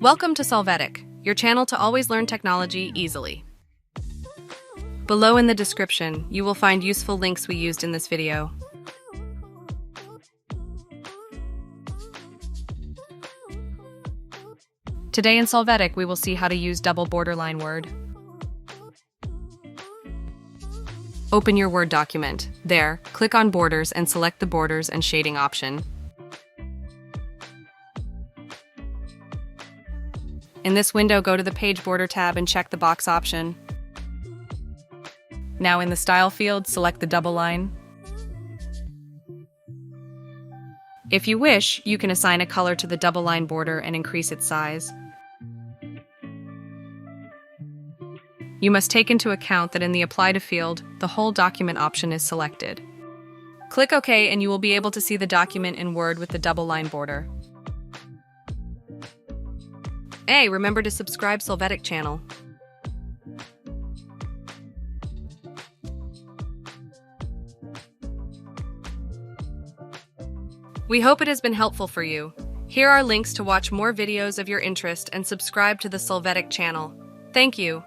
Welcome to Solvetic, your channel to always learn technology easily. Below in the description, you will find useful links we used in this video. Today in Solvetic, we will see how to use double borderline word. Open your Word document. There, click on Borders and select the Borders and Shading option. In this window, go to the Page Border tab and check the box option. Now in the Style field, select the double line. If you wish, you can assign a color to the double line border and increase its size. You must take into account that in the Apply to field, the whole document option is selected. Click OK and you will be able to see the document in Word with the double line border. Hey, remember to subscribe Solvetic channel. We hope it has been helpful for you. Here are links to watch more videos of your interest and subscribe to the Solvetic channel. Thank you.